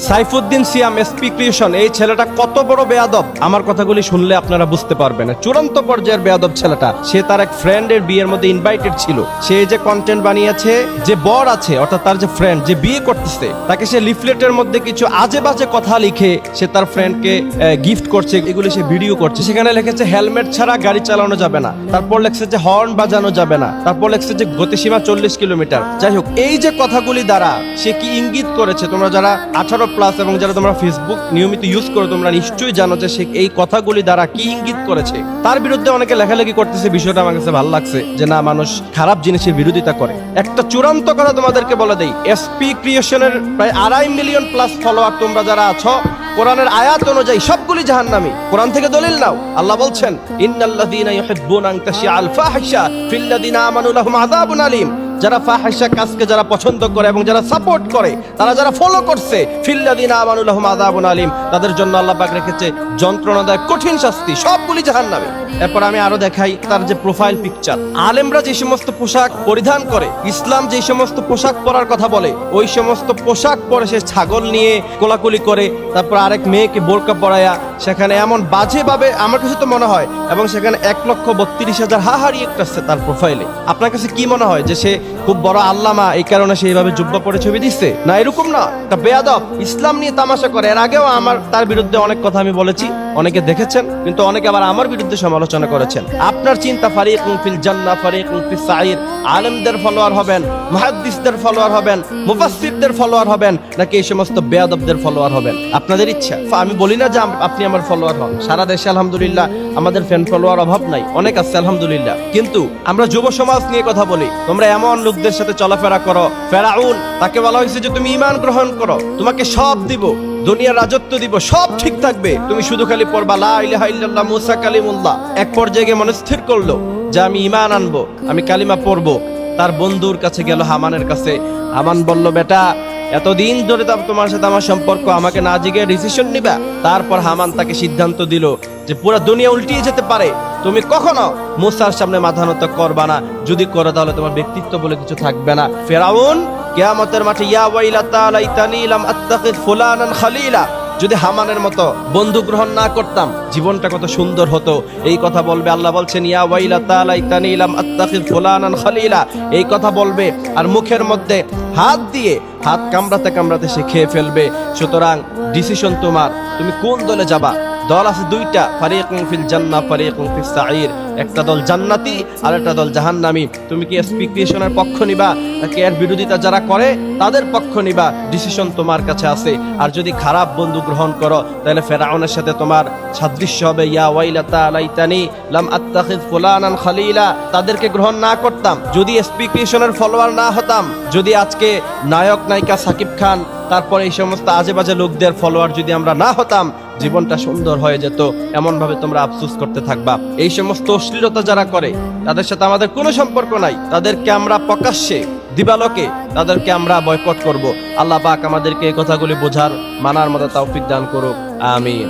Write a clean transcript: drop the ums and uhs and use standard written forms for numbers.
সাইফুদ্দিন সিয়াম SP creation, এই ছেলেটা কত বড় বেয়াদব আমার কথাগুলি শুনলে আপনারা বুঝতে পারবেন। চূড়ান্ত পর্যায়ের বেয়াদব ছেলেটা। সে তার এক ফ্রেন্ডের বিয়ের মধ্যে ইনভাইটেড ছিল। সে যে কন্টেন্ট বানিয়েছে, যে বর আছে অর্থাৎ তার যে ফ্রেন্ড যে বিয়ে করতেছে, তাকে সে লিফলেটের মধ্যে কিছু আজে বাজে কথা লিখে সে তার ফ্রেন্ডকে গিফট করছে, এগুলি সে ভিডিও করছে। সেখানে লিখেছে হেলমেট ছাড়া গাড়ি চালানো যাবে না, তারপর লেখছে যে হর্ন বাজানো যাবে না, তারপর লেখছে যে গতিসীমা 40 কিলোমিটার। যাই হোক, এই যে কথাগুলি দ্বারা সে কি ইঙ্গিত করেছে, তোমরা যারা 18+ এবং যারা তোমরা ফেসবুক নিয়মিত ইউজ করো তোমরা নিশ্চয়ই জানো যে সে এই কথাগুলি দ্বারা কি ইঙ্গিত করেছে। তার বিরুদ্ধে অনেকে লেখালেখি করতেছে, বিষয়টা আমার কাছে ভালো লাগছে যে না, মানুষ খারাপ জিনিসের বিরোধিতা করে। একটা চূড়ান্ত কথা তোমাদেরকে বলে দেই, এসপি ক্রিয়েশনের প্রায় 2.5 মিলিয়ন প্লাস ফলোয়ার তোমরা যারা আছো, কোরআনের আয়াত অনুযায়ী সবগুলি জাহান্নামী। কোরআন থেকে দলিল নাও। আল্লাহ বলছেন ইন্নাল্লাযীনা ইউহিব্বুনা আন তাশিআল ফাহিশা ফিল্লাযীনা আমানু লাহুম আযাবুন আলীম। যারা ফাহিশা কাজকে যারা পছন্দ করে এবং যারা সাপোর্ট করে, তারা যারা ফলো করছে, ফিল্লাযীনা আমানু লাহুম আযাবুন আলীম, তাদের জন্য আল্লাহ পাক রেখেছে যন্ত্রণাদায়ক কঠিন শাস্তি, সবগুলি জাহান্নামী। এরপর আমি আরো দেখাই তার যে প্রোফাইল পিকচার। আলেমরা যে সমস্ত পোশাক পরিধান করে, ইসলাম যে সমস্ত পোশাক পরার কথা বলে, ওই সমস্ত পোশাক পরে সে ছাগল নিয়ে কোলাকুলি করে, তারপর আরেক মেয়েকে বোরকা পরায়া সেখানে এমন বাজে ভাবে, আমার কাছে তো মনে হয়, এবং সেখানে 1,32,000 হাহারি একটা আছে তার প্রোফাইলে। আপনার কাছে কি মনে হয় যে সে খুব বড় আল্লামা, এই কারণে সে এইভাবে জুব্বা পরে ছবি দিচ্ছে? না, এরকম না। তা বেয়াদব, ইসলাম নিয়ে তামাশা করে। এর আগেও আমার তার বিরুদ্ধে অনেক কথা আমি বলেছি, অনেকে দেখেছেন, কিন্তু অনেকে আবার আমার বিরুদ্ধে সমালোচনা করেছেন। আপনার চিন্তা ফারিকুন ফিল জান্নাহ ফারিকুন ফিস সাঈর, আলেমদের ফলোয়ার হবেন, মুহাদ্দিসদের ফলোয়ার হবেন, মুফাসসিরদের ফলোয়ার হবেন, নাকি এই সমস্ত বেয়াদবদের ফলোয়ার হবেন? আপনাদের ইচ্ছা। আমি বলি না যে আপনি আমার ফলোয়ার হন। সারা দেশে আলহামদুলিল্লাহ আমাদের ফ্যান ফলোয়ার অভাব নাই, অনেক আছে আলহামদুলিল্লাহ। কিন্তু আমরা যুব সমাজ নিয়ে কথা বলি। তোমরা এমন লোকদের সাথে চলাফেরা করো, ফেরাউন, তাকে বলা হয়েছে যে তুমি ঈমান গ্রহণ করো, তোমাকে সব দিব, দুনিয়ার রাজত্ব দিব, সব ঠিক থাকবে, তুমি শুধু খালি পড়বা লা ইলাহা ইল্লাল্লাহ মুসা কালিমুল্লাহ। এক পর্যায়ে গিয়ে মনে স্থির করলো যে আমি ঈমান আনবো, আমি কালিমা পড়বো। তার বন্ধুর কাছে গেল, হামানের কাছে। হামান বলল, বেটা এতদিন ধরে তোমার সাথে আমার সম্পর্ক, আমাকে না জিগে ডিসিশন নিবা? তারপর হামান তাকে সিদ্ধান্ত দিল যে পুরো দুনিয়া উল্টিয়ে যেতে পারে, তুমি কখনো মুসার সামনে মাথা নত করবা না, যদি করো তাহলে তোমার ব্যক্তিত্ব বলে কিছু থাকবে না। ফেরাউন কিয়ামতের মাঠে ইয়া ওয়াইলাতা লাইতানি লাম আত্তাখিয ফুলানান খলিলা, যদি হামানের মতো বন্ধু গ্রহণ না করতাম জীবনটা কত সুন্দর হতো, এই কথা বলবে। আল্লাহ বলছেন ইয়া ওয়াইলাতা লাইতানি লাম আত্তাখিয ফুলানান খলিলা, এই কথা বলবে। আর মুখের মধ্যে হাত দিয়ে হাত কামড়াতে কামড়াতে সে খেয়ে ফেলবে। সুতরাং ডিসিশন তোমার, তুমি কোন দলে যাবা। দল আছে দুইটা, ফারিকুন ফিল জান্নাহ ফারিকুন ফিস সাঈর। একটা দল জান্নাতি আর একটা দল জাহান্নামী। তুমি কি এসপি ক্রিয়েশনের পক্ষ নিবা, নাকি এর বিরোধিতা যারা করে তাদের পক্ষ নিবা? ডিসিশন তোমার কাছে আছে। আর যদি খারাপ বন্ধু গ্রহণ করো, তাহলে ফেরাউনের সাথে তোমার সাদৃশ্য হবে। ইয়া ওয়াইলাতা লাইতানি লাম আত্তাখিয ফুলানান খলিলা, তাদেরকে গ্রহণ না করতাম, যদি এসপি ক্রিয়েশনের ফলোয়ার না হতাম, যদি আজকে নায়ক নায়িকা সাকিব খান, তারপরে এই সমস্ত আজে বাজে লোকদের ফলোয়ার যদি আমরা না হতাম, জীবনটা সুন্দর হয়ে যেত। এমন ভাবে তোমরা আফসোস করতে থাকবা। এই সমস্ত অশ্লীলতা যারা করে তাদের সাথে আমাদের কোনো সম্পর্ক নাই, তাদেরকে আমরা প্রকাশ্যে দিবালোকে তাদেরকে আমরা বয়কট করব। আল্লাহ পাক আমাদেরকে এই কথাগুলি বোঝার মানার মতো তৌফিক দান করুক, আমিন।